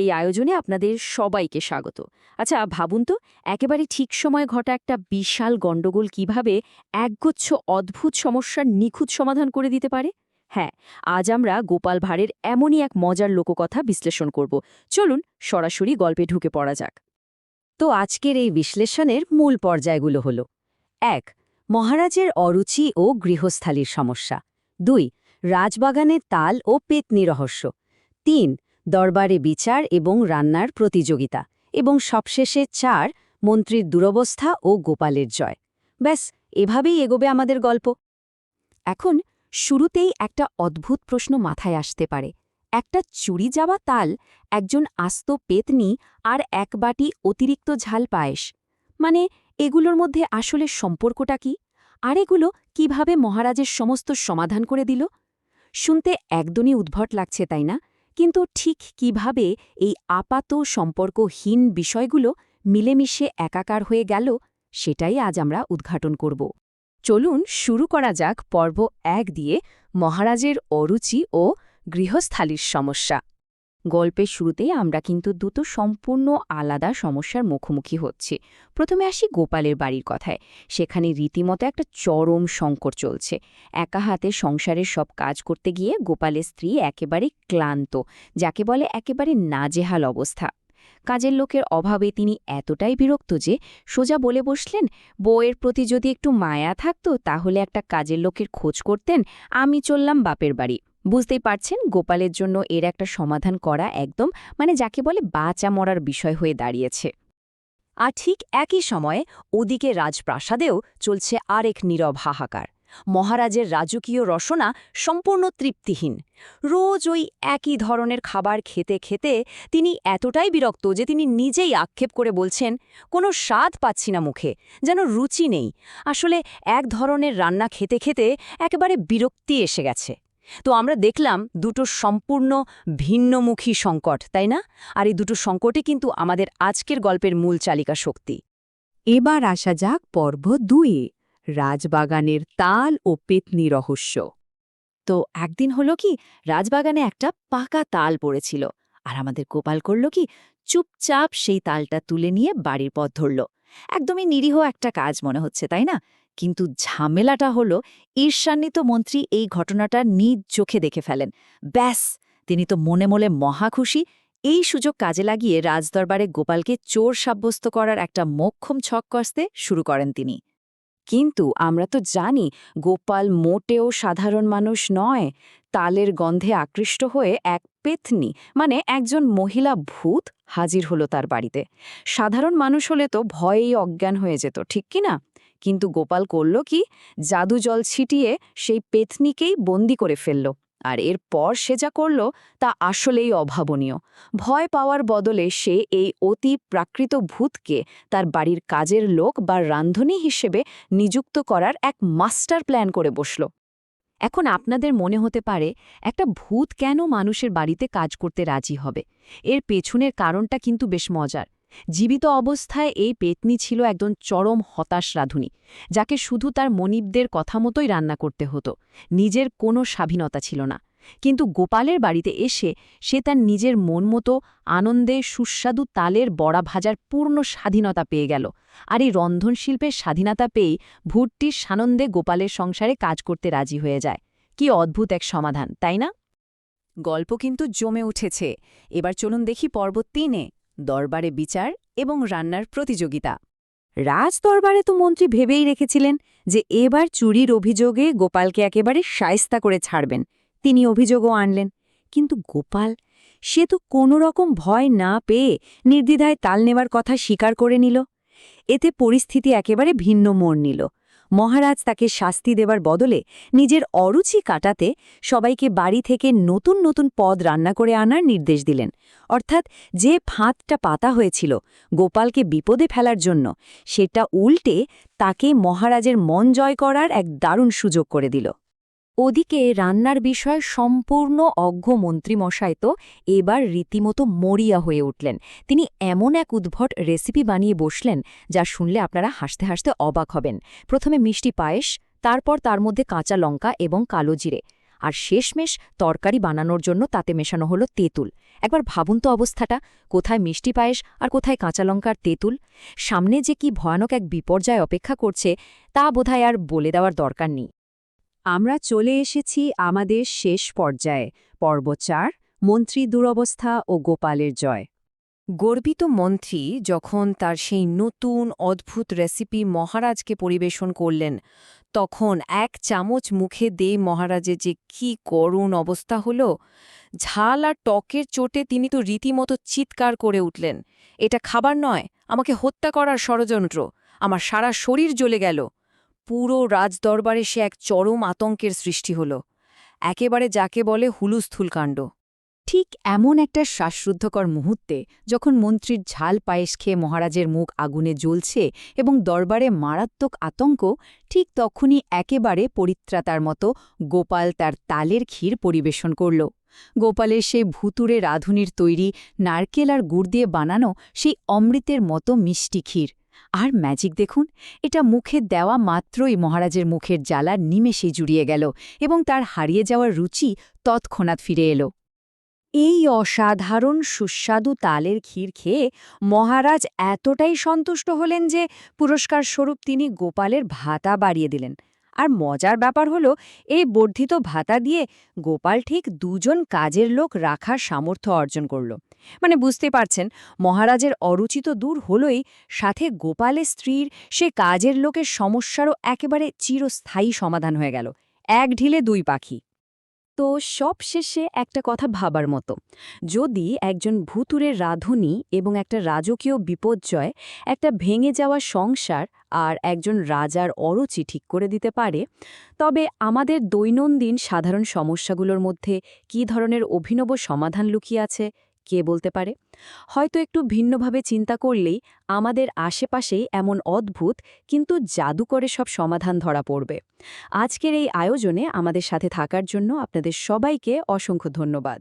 এই আয়োজনে আপনাদের সবাইকে স্বাগত। আচ্ছা ভাবুন তো, একেবারে ঠিক সময়ে ঘটা একটা বিশাল গণ্ডগোল কিভাবে একগুচ্ছ অদ্ভুত সমস্যার নিখুঁত সমাধান করে দিতে পারে। হ্যাঁ, আজ আমরা গোপাল ভাঁড়ের এমনই এক মজার লোককথা বিশ্লেষণ করব। চলুন সরাসরি গল্পে ঢুকে পড়া যাক। তো আজকের এই বিশ্লেষণের মূল পর্যায়গুলো হল: ১. মহারাজের অরুচি ও গৃহস্থালির সমস্যা। ২. রাজবাগানে তাল ও পেতনি রহস্য। ৩. দরবারে বিচার এবং রান্নার প্রতিযোগিতা। এবং সবশেষে ৪. মন্ত্রীর দুরবস্থা ও গোপালের জয়। ব্যাস, এভাবেই এগোবে আমাদের গল্প। এখন শুরুতেই একটা অদ্ভুত প্রশ্ন মাথায় আসতে পারে। একটা চুরি যাওয়া তাল, একজন আস্ত পেতনি আর এক বাটি অতিরিক্ত ঝাল পায়েস, মানে এগুলোর মধ্যে আসলে সম্পর্কটা কি? আর এগুলো কিভাবে মহারাজের সমস্ত সমাধান করে দিল? শুনতে একদমই উদ্ভট লাগছে, তাই না? কিন্তু ঠিক কিভাবে এই আপাত সম্পর্কহীন বিষয়গুলো মিলেমিশে একাকার হয়ে গেল, সেটাই আজ আমরা উদ্ঘাটন করব। চলুন শুরু করা যাক পর্ব ১ দিয়ে, মহারাজের অরুচি ও গৃহস্থালির সমস্যা। গল্পের শুরুতেই আমরা কিন্তু দুটো সম্পূর্ণ আলাদা সমস্যার মুখোমুখি হচ্ছি। প্রথমে আসি গোপালের বাড়ির কথায়। সেখানে রীতিমতো একটা চরম সংকট চলছে। একা হাতে সংসারের সব কাজ করতে গিয়ে গোপালের স্ত্রী একেবারে ক্লান্ত, যাকে বলে একেবারে নাজেহাল অবস্থা। কাজের লোকের অভাবে তিনি এতটাই বিরক্ত যে সোজা বলে বসলেন, বউয়ের প্রতি যদি একটু মায়া থাকত তাহলে একটা কাজের লোকের খোঁজ করতেন, আমি চললাম বাপের বাড়ি। বুঝতেই পারছেন, গোপালের জন্য এর একটা সমাধান করা একদম যাকে বলে বাঁচা মরার বিষয় হয়ে দাঁড়িয়েছে। আর ঠিক একই সময়ে ওদিকে রাজপ্রাসাদেও চলছে আরেক নীরব হাহাকার। মহারাজের রাজকীয় রসনা সম্পূর্ণ তৃপ্তিহীন। রোজ ওই একই ধরনের খাবার খেতে খেতে তিনি এতটাই বিরক্ত যে তিনি নিজেই আক্ষেপ করে বলছেন, কোনো স্বাদ পাচ্ছি না মুখে, যেন রুচি নেই। আসলে এক ধরনের রান্না খেতে খেতে একেবারে বিরক্তি এসে গেছে। তো আমরা দেখলাম দুটো সম্পূর্ণ ভিন্নমুখী সংকট, তাই না? আর এই দুটো সংকটই কিন্তু আমাদের আজকের গল্পের মূল চালিকা শক্তি। এবার আসা যাক পর্ব ২, রাজবাগানের তাল ও পেতনি রহস্য। তো একদিন হলো কি, রাজবাগানে একটা পাকা তাল পড়েছিল, আর আমাদের গোপাল করল কি, চুপচাপ সেই তালটা তুলে নিয়ে বাড়ির পথ ধরল। একদমই নিরীহ একটা কাজ মনে হচ্ছে, তাই না? কিন্তু ঝামেলাটা হলো, ঈর্ষান্বিত মন্ত্রী এই ঘটনাটা নিজ চোখে দেখে ফেলেন। ব্যাস, তিনি তো মনে মনে মহা খুশি। এই সুযোগ কাজে লাগিয়ে রাজদরবারে গোপালকে চোর সাব্যস্ত করার একটা মোক্ষম ছক কষতে শুরু করেন তিনি। কিন্তু আমরা তো জানি গোপাল মোটেও সাধারণ মানুষ নয়। তালের গন্ধে আকৃষ্ট হয়ে এক পেতনি, একজন মহিলা ভূত হাজির হলো তার বাড়িতে। সাধারণ মানুষ হলে তো ভয়েই অজ্ঞান হয়ে যেত, ঠিক কি না? কিন্তু গোপাল করল কি, জাদু জল ছিটিয়ে সেই পেতনিকেই বন্দি করে ফেলল। আর এরপর সে যা করল তা আসলেই অভাবনীয়। ভয় পাওয়ার বদলে সে এই অতি প্রাকৃত ভূতকে তার বাড়ির কাজের লোক বা রাঁধুনি হিসেবে নিযুক্ত করার এক মাস্টার প্ল্যান করে বসল। এখন আপনাদের মনে হতে পারে, একটা ভূত কেন মানুষের বাড়িতে কাজ করতে রাজি হবে? এর পেছনের কারণটা কিন্তু বেশ মজার। জীবিত অবস্থায় এই পেতনি ছিল একজন চরম হতাশ রাঁধুনি, যাকে শুধু তার মনিবদের কথা মতোই রান্না করতে হতো। নিজের কোনো স্বাধীনতা ছিল না। কিন্তু গোপালের বাড়িতে এসে সে তার নিজের মন মতো আনন্দে সুস্বাদু তালের বড়া ভাজার পূর্ণ স্বাধীনতা পেয়ে গেল। আর এই রন্ধনশিল্পের স্বাধীনতা পেয়েই ভূতটির সানন্দে গোপালের সংসারে কাজ করতে রাজি হয়ে যায়। কি অদ্ভুত এক সমাধান, তাই না? গল্প কিন্তু জমে উঠেছে। এবার চলুন দেখি পর্ব ৩-এ, দরবারে বিচার এবং রান্নার প্রতিযোগিতা। রাজদরবারে তো মন্ত্রী ভেবেই রেখেছিলেন যে এবার চুরির অভিযোগে গোপালকে একেবারে শায়েস্তা করে ছাড়বেন। তিনি অভিযোগও আনলেন। কিন্তু গোপাল, সে তো কোনো রকম ভয় না পেয়ে নির্দ্বিধায় তাল নেবার কথা স্বীকার করে নিল। এতে পরিস্থিতি একেবারে ভিন্ন মোড় নিল। মহারাজ তাকে শাস্তি দেবার বদলে নিজের অরুচি কাটাতে সবাইকে বাড়ি থেকে নতুন নতুন পদ রান্না করে আনার নির্দেশ দিলেন। অর্থাৎ যে ফাঁদটা পাতা হয়েছিল গোপালকে বিপদে ফেলার জন্য, সেটা উল্টে তাকে মহারাজের মন জয় করার এক দারুণ সুযোগ করে দিল। ওদিকে রান্নার বিষয়ে সম্পূর্ণ অজ্ঞ মন্ত্রীমশাই তো এবার রীতিমতো মরিয়া হয়ে উঠলেন। তিনি এমন এক উদ্ভট রেসিপি বানিয়ে বসলেন, যা শুনলে আপনারা হাসতে হাসতে অবাক হবেন। প্রথমে মিষ্টি পায়েস, তারপর তার মধ্যে কাঁচা লঙ্কা এবং কালো জিরে, আর শেষমেশ তরকারি বানানোর জন্য তাতে মেশানো হলো তেঁতুল। একবার ভাবুন তো অবস্থাটা, কোথায় মিষ্টি পায়েস আর কোথায় কাঁচা লঙ্কার তেঁতুল। সামনে যে কি ভয়ানক এক বিপর্যয় অপেক্ষা করছে তা বোধহয় আর বলে দেওয়ার দরকার নেই। আমরা চলে এসেছি আমাদের শেষ পর্যায়ে, পর্ব ৪, মন্ত্রী দুরবস্থা ও গোপালের জয়। গর্বিত মন্ত্রী যখন তার সেই নতুন অদ্ভুত রেসিপি মহারাজকে পরিবেশন করলেন, তখন এক চামচ মুখে দিয়ে মহারাজের যে কি করুণ অবস্থা হলো। ঝাল আর টকের চোটে তিনি তো রীতিমতো চিৎকার করে উঠলেন, এটা খাবার নয়, আমাকে হত্যা করার ষড়যন্ত্র। আমার সারা শরীর জ্বলে গেল। পুরো রাজদরবারে সে এক চরম আতঙ্কের সৃষ্টি হল, একেবারে যাকে বলে হুলুস্থুল কাণ্ড। ঠিক এমন একটা শ্বাসরুদ্ধকর মুহূর্তে, যখন মন্ত্রীর ঝাল পায়েস খেয়ে মহারাজের মুখ আগুনে জ্বলছে এবং দরবারে মারাত্মক আতঙ্ক, ঠিক তখনই একেবারে পরিত্রাতার মতো গোপাল তার তালের ক্ষীর পরিবেশন করল। গোপালের সেই ভুতুড়ে রাঁধুনির তৈরি নারকেল আর গুড় দিয়ে বানানো সেই অমৃতের মতো মিষ্টি ক্ষীর। আর ম্যাজিক দেখুন, এটা মুখে দেওয়া মাত্রই মহারাজের মুখের জ্বালা নিমেষেই জুড়িয়ে গেল এবং তার হারিয়ে যাওয়ার রুচি তৎক্ষণাৎ ফিরে এলো। এই অসাধারণ সুস্বাদু তালের ক্ষীর খেয়ে মহারাজ এতটাই সন্তুষ্ট হলেন যে পুরস্কার স্বরূপ তিনি গোপালের ভাতা বাড়িয়ে দিলেন। আর মজার ব্যাপার হলো, এই বর্ধিত ভাতা দিয়ে গোপাল ঠিক 2 জন কাজের লোক রাখার সামর্থ্য অর্জন করল। মানে বুঝতে পারছেন, মহারাজের অরুচি তো দূর হলোই, সাথে গোপালের স্ত্রীর সে কাজের লোকের সমস্যারও একেবারে চিরস্থায়ী সমাধান হয়ে গেল। এক ঢিলে 2 পাখি। তো সব শেষে একটা কথা ভাবার মতো, যদি একজন ভুতুড়ের রাঁধুনি এবং একটা রাজকীয় বিপর্যয়, একটা ভেঙে যাওয়া সংসার আর একজন রাজার অরুচি ঠিক করে দিতে পারে, তবে আমাদের দৈনন্দিন সাধারণ সমস্যাগুলোর মধ্যে কী ধরনের অভিনব সমাধান লুকিয়ে আছে কে বলতে পারে? হয়তো একটু ভিন্নভাবে চিন্তা করলেই আমাদের আশেপাশেই এমন অদ্ভুত কিন্তু জাদুকরে সব সমাধান ধরা পড়বে। আজকের এই আয়োজনে আমাদের সাথে থাকার জন্য আপনাদের সবাইকে অসংখ্য ধন্যবাদ।